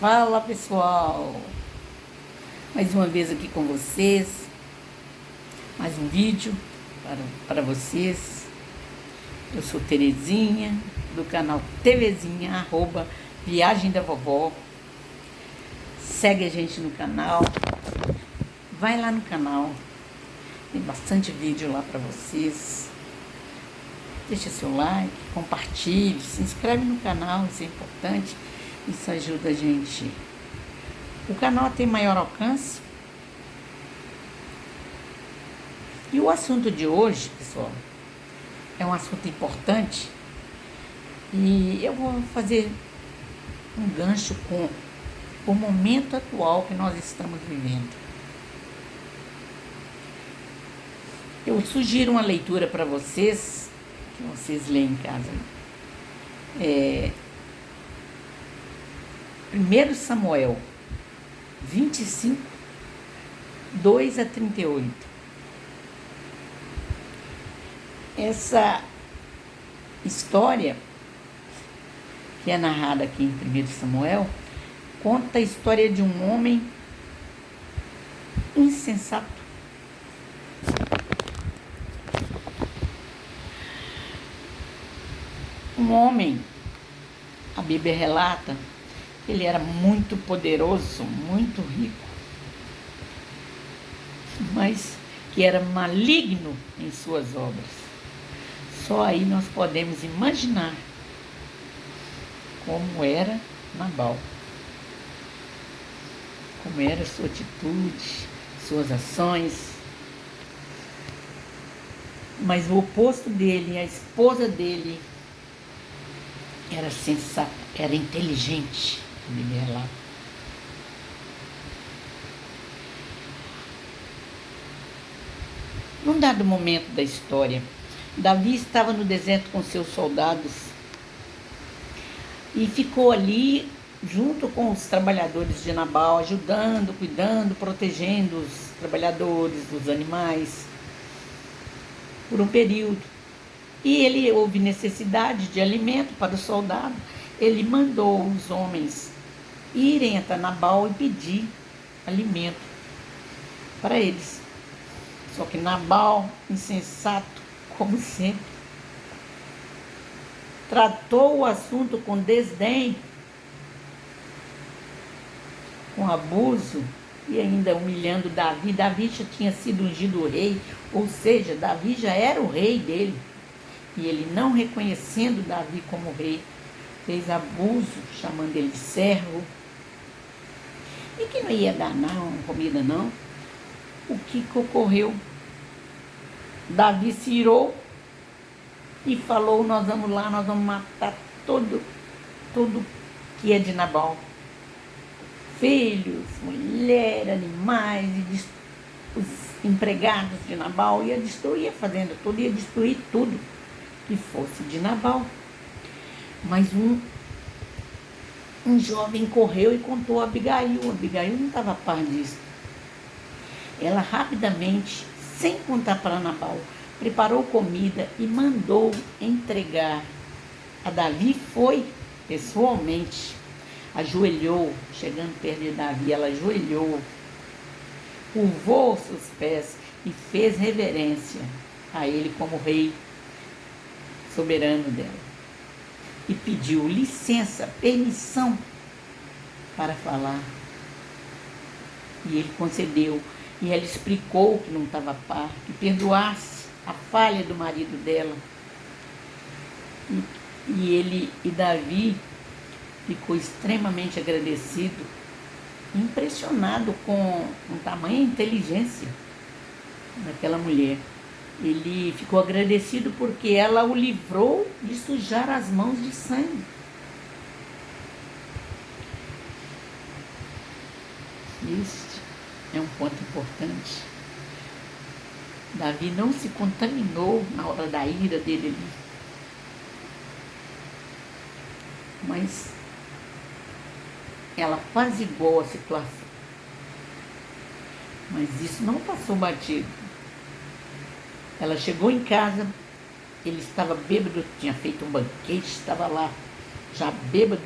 Fala pessoal, mais uma vez aqui com vocês, mais um vídeo para vocês. Eu sou Terezinha, do canal TVzinha, arroba Viagem da Vovó. Segue a gente no canal, vai lá no canal, tem bastante vídeo lá para vocês. Deixa seu like, compartilhe, se inscreve no canal, isso é importante. Isso ajuda a gente. O canal tem maior alcance. E o assunto de hoje, pessoal, é um assunto importante. E eu vou fazer um gancho com o momento atual que nós estamos vivendo. Eu sugiro uma leitura para vocês, que vocês leem em casa. 1 Samuel 25, 2 a 38. Essa história, que é narrada aqui em 1 Samuel, conta a história de um homem insensato. Um homem, a Bíblia relata, ele era muito poderoso, muito rico, mas que era maligno em suas obras. Só aí nós podemos imaginar como era Nabal, como era sua atitude, suas ações. Mas o oposto dele, a esposa dele, era sensata, era inteligente. Lá. Num dado momento da história, Davi estava no deserto com seus soldados e ficou ali junto com os trabalhadores de Nabal, ajudando, cuidando, protegendo os trabalhadores, os animais, por um período. E ele houve necessidade de alimento para o soldado. Ele mandou os homens irem até Nabal e pedir alimento para eles. Só que Nabal, insensato, como sempre, tratou o assunto com desdém, com abuso e ainda humilhando Davi. Davi já tinha sido ungido rei, ou seja, Davi já era o rei dele. E ele, não reconhecendo Davi como rei, fez abuso, chamando ele de servo. E que não ia dar não, comida não. O que ocorreu? Davi se irou e falou: nós vamos lá, nós vamos matar tudo que é de Nabal. Filhos, mulher, animais, e os empregados de Nabal. Ia destruir a fazenda toda, ia destruir tudo que fosse de Nabal. Mas um jovem correu e contou a Abigail. Abigail não estava a par disso. Ela rapidamente, sem contar para Nabal, preparou comida e mandou entregar a Davi. Foi pessoalmente, ajoelhou, chegando perto de Davi, ela ajoelhou, curvou seus pés e fez reverência a ele como rei soberano dela. E pediu licença, permissão para falar. E ele concedeu. E ela explicou que não estava a par, que perdoasse a falha do marido dela. E Davi ficou extremamente agradecido, impressionado com tamanha inteligência daquela mulher. Ele ficou agradecido porque ela o livrou de sujar as mãos de sangue. Este é um ponto importante. Davi não se contaminou na hora da ira dele ali. Mas ela apaziguou a situação. Mas isso não passou batido. Ela chegou em casa, ele estava bêbado, tinha feito um banquete, estava lá já bêbado.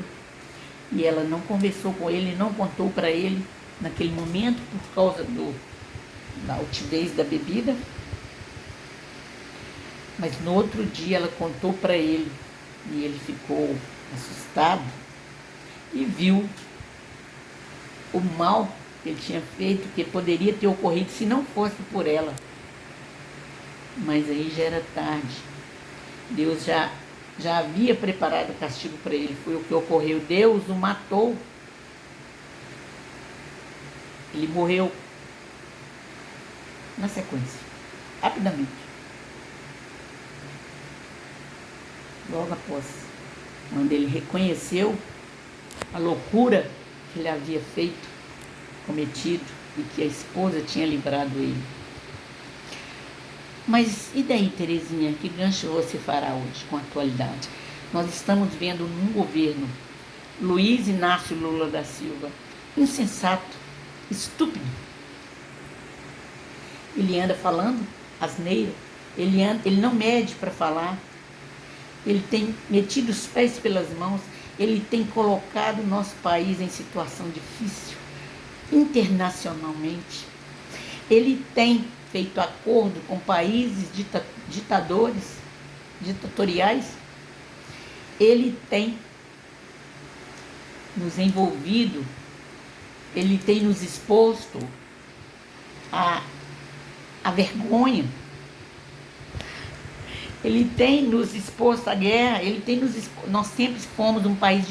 E ela não conversou com ele, não contou para ele naquele momento por causa da altivez da bebida. Mas no outro dia ela contou para ele e ele ficou assustado e viu o mal que ele tinha feito, que poderia ter ocorrido se não fosse por ela. Mas aí já era tarde. Deus já havia preparado o castigo para ele. Foi o que ocorreu. Deus o matou. Ele morreu na sequência, rapidamente. Logo após, quando ele reconheceu a loucura que ele havia feito, cometido, e que a esposa tinha livrado ele. Mas e daí, Terezinha, que gancho você fará hoje com a atualidade? Nós estamos vendo num governo Luiz Inácio Lula da Silva, insensato, estúpido. Ele anda falando asneira, ele não mede para falar, ele tem metido os pés pelas mãos, ele tem colocado o nosso país em situação difícil, internacionalmente. Ele tem feito acordo com países ditatoriais. Ele tem nos envolvido, ele tem nos exposto à vergonha. Ele tem nos exposto à guerra, nós sempre fomos um país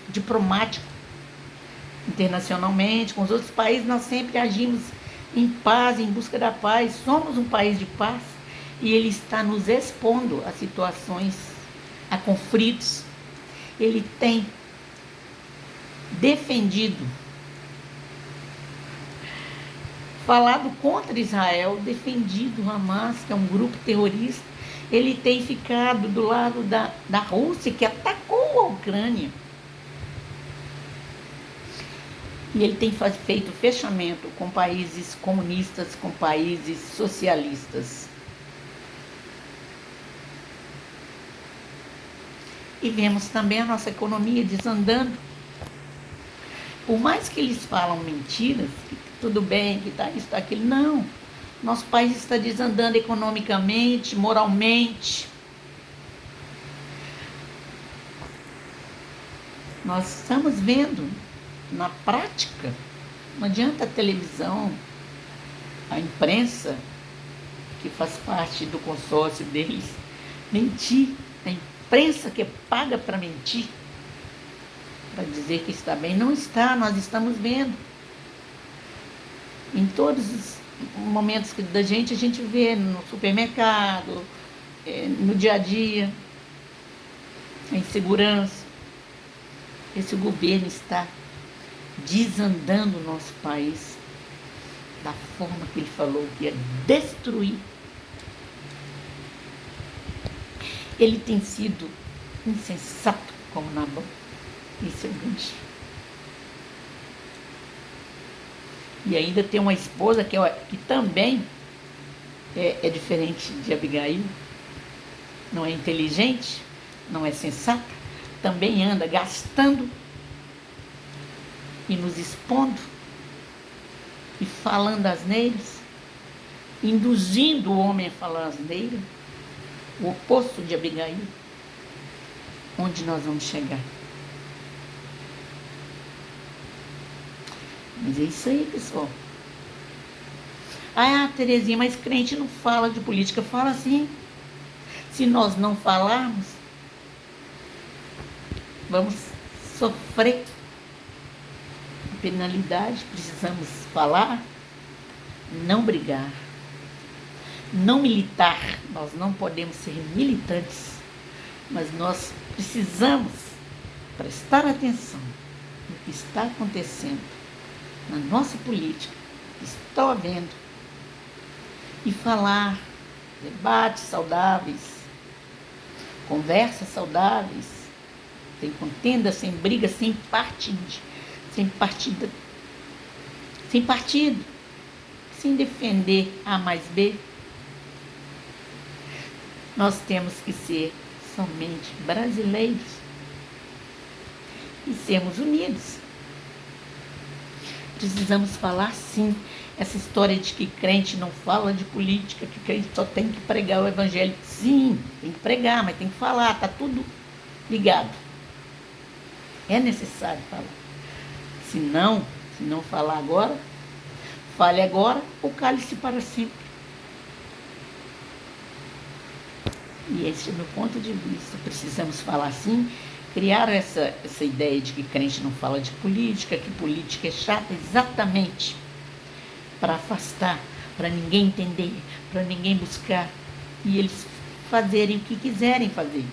diplomático internacionalmente, com os outros países nós sempre agimos em paz, em busca da paz, somos um país de paz, e ele está nos expondo a situações, a conflitos. Ele tem defendido, falado contra Israel, defendido o Hamas, que é um grupo terrorista. Ele tem ficado do lado da Rússia, que atacou a Ucrânia. E ele tem feito fechamento com países comunistas, com países socialistas. E vemos também a nossa economia desandando. Por mais que eles falam mentiras, que tudo bem, que está isso, está aquilo, não. Nosso país está desandando economicamente, moralmente. Nós estamos vendo na prática. Não adianta a televisão, a imprensa, que faz parte do consórcio deles, mentir. A imprensa que é paga para mentir, para dizer que está bem, não está. Nós estamos vendo. Em todos os momentos da gente, a gente vê no supermercado, no dia a dia, a insegurança. Esse governo está desandando o nosso país da forma que ele falou que ia destruir. Ele tem sido insensato como Nabal. Esse é o gancho. E ainda tem uma esposa que também é diferente de Abigail. Não é inteligente, não é sensata, também anda gastando e nos expondo e falando asneiras, induzindo o homem a falar asneira, o oposto de Abigail. Onde nós vamos chegar? Mas é isso aí, pessoal. Ah, Terezinha, mas crente não fala de política. Fala sim. Se nós não falarmos, vamos sofrer penalidade. Precisamos falar, não brigar, não militar. Nós não podemos ser militantes, mas nós precisamos prestar atenção no que está acontecendo na nossa política, que está havendo, e falar, debates saudáveis, conversas saudáveis, sem contenda, sem briga, sem partido, sem defender A mais B. Nós temos que ser somente brasileiros e sermos unidos. Precisamos falar sim. Essa história de que crente não fala de política, que crente só tem que pregar o evangelho. Sim, tem que pregar, mas tem que falar, tá tudo ligado. É necessário falar. Se não falar agora, fale agora ou cale-se para sempre. E esse é o meu ponto de vista. Precisamos falar sim, criar essa ideia de que crente não fala de política, que política é chata, exatamente para afastar, para ninguém entender, para ninguém buscar e eles fazerem o que quiserem fazer.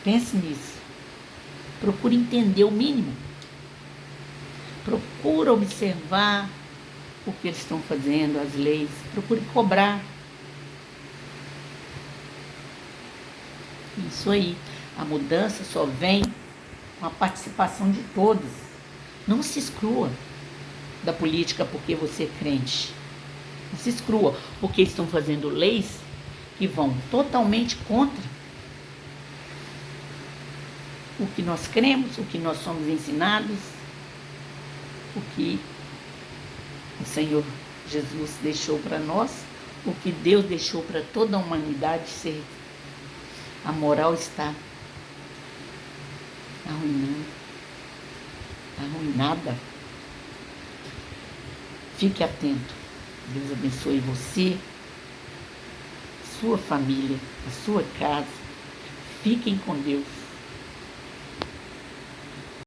Pense nisso. Procure entender o mínimo. Procura observar o que eles estão fazendo, as leis. Procure cobrar. Isso aí. A mudança só vem com a participação de todos. Não se exclua da política porque você é crente. Não se exclua porque estão fazendo leis que vão totalmente contra o que nós cremos, o que nós somos ensinados, o que o Senhor Jesus deixou para nós, o que Deus deixou para toda a humanidade ser. A moral está arruinada. Fique atento. Deus abençoe você, sua família, a sua casa. Fiquem com Deus.